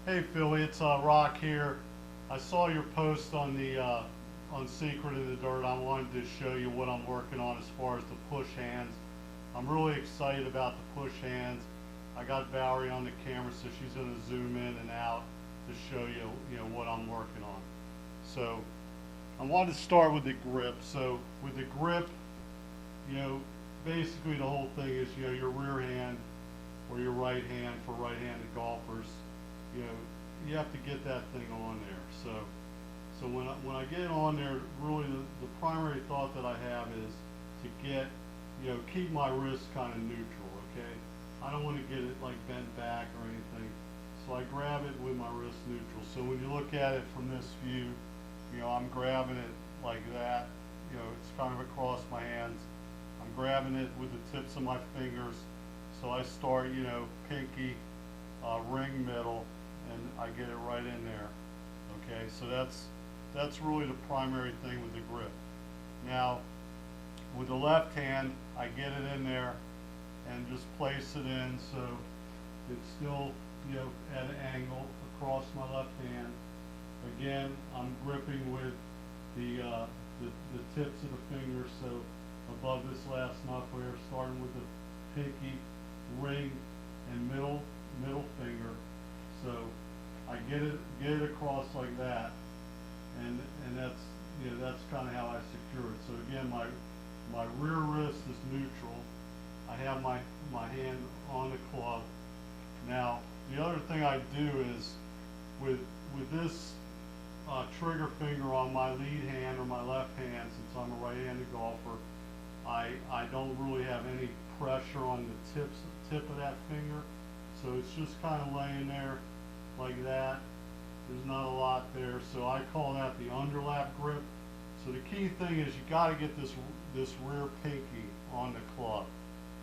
Hey Philly, it's Rock here. I saw your post on the on Secret in the Dirt. I wanted to show you what I'm working on as far as the push hands. I'm really excited about the push hands. I got Valerie on the camera, so she's going to zoom in and out to show you, what I'm working on. So I wanted to start with the grip. So with the grip, basically the whole thing is, your rear hand or your right hand for right-handed golfers. You have to get that thing on there. So when I get it on there, really the primary thought that I have is to get, keep my wrist kind of neutral, okay? I don't want to get it like bent back or anything. So I grab it with my wrist neutral. So when you look at it from this view, I'm grabbing it like that. It's kind of across my hands. I'm grabbing it with the tips of my fingers. So I start, pinky, ring middle, and I get it right in there. Okay, so that's really the primary thing with the grip. Now, with the left hand, I get it in there and just place it in so it's still, at an angle across my left hand. Again, I'm gripping with the tips of the fingers, so above this last knuckle here, starting with the pinky, ring, and middle finger. So I get it across like that, and that's kind of how I secure it. So again, my rear wrist is neutral. I have my hand on the club. Now the other thing I do is with this trigger finger on my lead hand or my left hand, since I'm a right-handed golfer, I don't really have any pressure on the tip of that finger. So it's just kind of laying there like that. There's not a lot there. So I call that the underlap grip. So the key thing is you got to get this rear pinky on the club.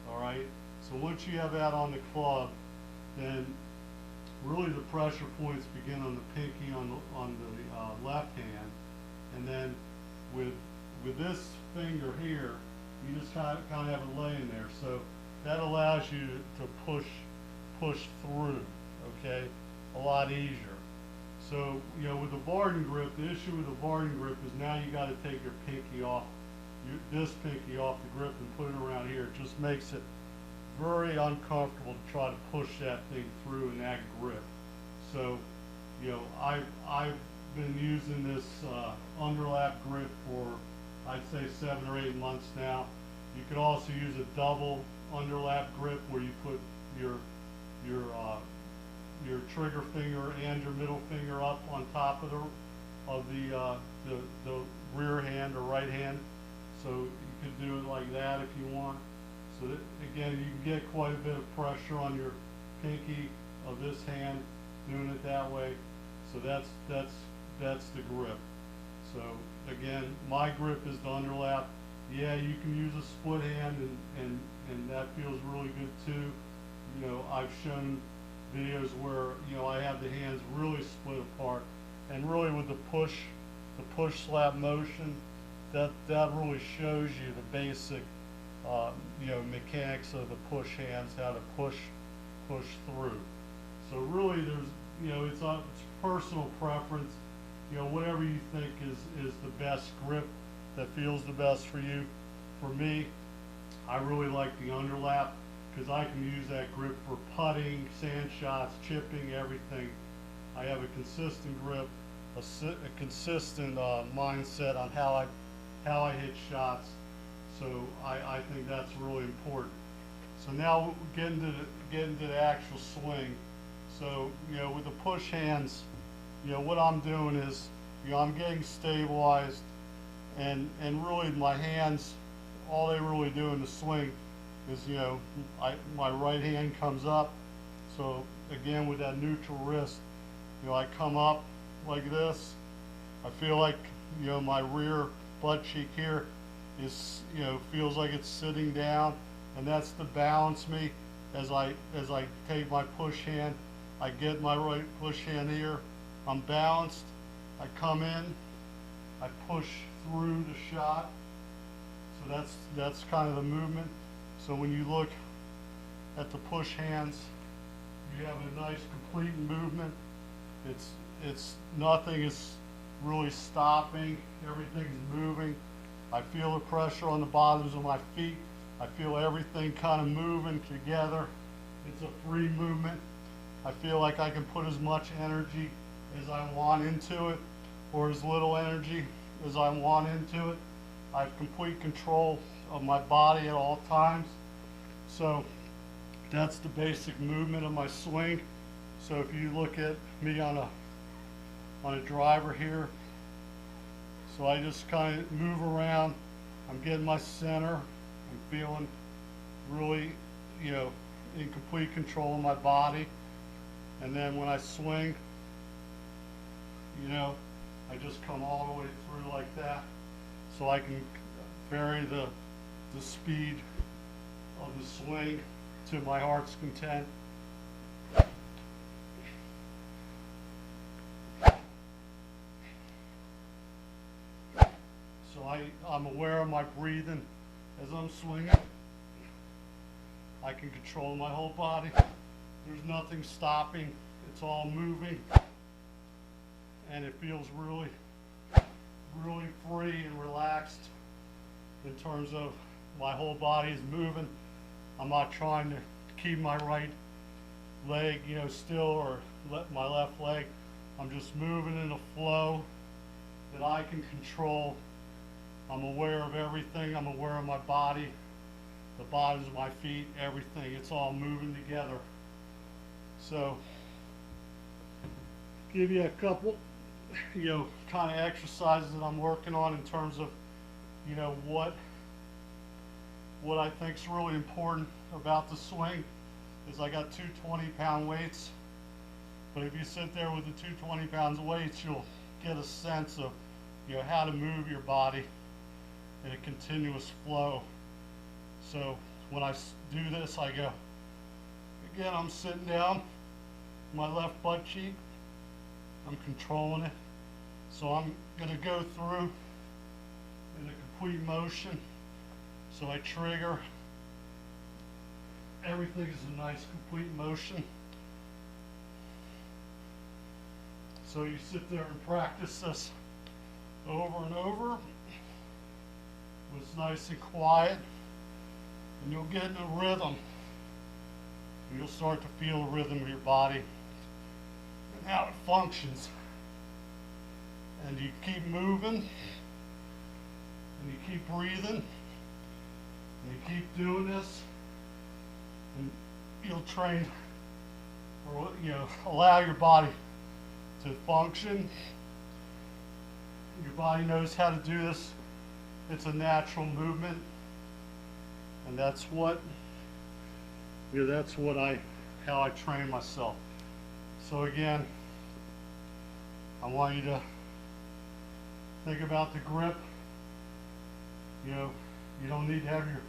All right. So once you have that on the club, then really the pressure points begin on the pinky on the left hand, and then with this finger here, you just kind of have it laying there. So that allows you to push through, okay, a lot easier. So, with the Varden grip, the issue with the Varden grip is now you got to take your pinky off, this pinky off the grip and put it around here. It just makes it very uncomfortable to try to push that thing through in that grip. So, I've been using this underlap grip for, I'd say, 7 or 8 months now. You could also use a double underlap grip where you put your trigger finger and your middle finger up on top of the rear hand or right hand. So you could do it like that if you want. So that, again, you can get quite a bit of pressure on your pinky of this hand doing it that way. So that's the grip. So again, my grip is the underlap. Yeah, you can use a split hand and that feels really good too. I've shown videos where I have the hands really split apart, and really with the push slap motion, that really shows you the basic mechanics of the push hands, how to push through. So really there's it's personal preference, whatever you think is the best grip that feels the best for you. For me, I really like the underlap because I can use that grip for putting, sand shots, chipping, everything. I have a consistent grip, a consistent mindset on how I hit shots. So I think that's really important. So now get into the actual swing. So with the push hands, what I'm doing is I'm getting stabilized, and really my hands, all they really do in the swing is my right hand comes up. So again, with that neutral wrist, I come up like this. I feel like my rear butt cheek here is feels like it's sitting down, and that's to balance me as I take my push hand. I get my right push hand here, I'm balanced, I come in, I push through the shot. So that's kind of the movement. So when you look at the push hands, you have a nice complete movement. It's nothing is really stopping. Everything's moving. I feel the pressure on the bottoms of my feet. I feel everything kind of moving together. It's a free movement. I feel like I can put as much energy as I want into it, or as little energy as I want into it. I have complete control of my body at all times. So that's the basic movement of my swing. So if you look at me on a driver here, so I just kind of move around. I'm getting my center. I'm feeling really, in complete control of my body. And then when I swing, I just come all the way through like that, so I can vary the speed of the swing to my heart's content. So I'm aware of my breathing as I'm swinging. I can control my whole body. There's nothing stopping. It's all moving. And it feels really, really free and relaxed in terms of my whole body is moving. I'm not trying to keep my right leg, still, or let my left leg. I'm just moving in a flow that I can control. I'm aware of everything. I'm aware of my body, the bottoms of my feet, everything. It's all moving together. So, give you a couple, kind of exercises that I'm working on in terms of, what I think is really important about the swing is I got two 20-pound weights. But if you sit there with the two 20-pound weights, you'll get a sense of, how to move your body in a continuous flow. So when I do this, I go, again, I'm sitting down, my left butt cheek, I'm controlling it. So I'm going to go through in a complete motion. So I trigger. Everything is a nice complete motion. So you sit there and practice this over and over. It's nice and quiet, and you'll get in a rhythm. And you'll start to feel the rhythm of your body and how it functions. And you keep moving, and you keep breathing, and you keep doing this, and you'll train, or allow your body to function. Your body knows how to do this. It's a natural movement, and that's what how I train myself. So again, I want you to think about the grip. You don't need to have your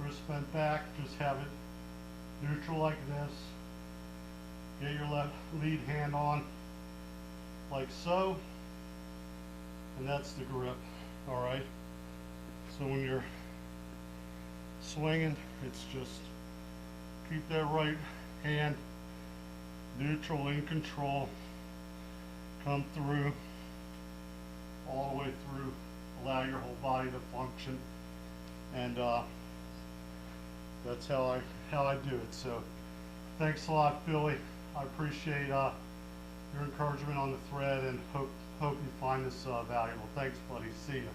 wrist bent back. Just have it neutral like this. Get your left lead hand on like so, and that's the grip. All right. So when you're swinging, it's just keep that right hand neutral, in control. Come through, all the way through. Allow your whole body to function, and that's how I do it. So thanks a lot, Philly. I appreciate your encouragement on the thread, and hope you find this valuable. Thanks, buddy. See ya.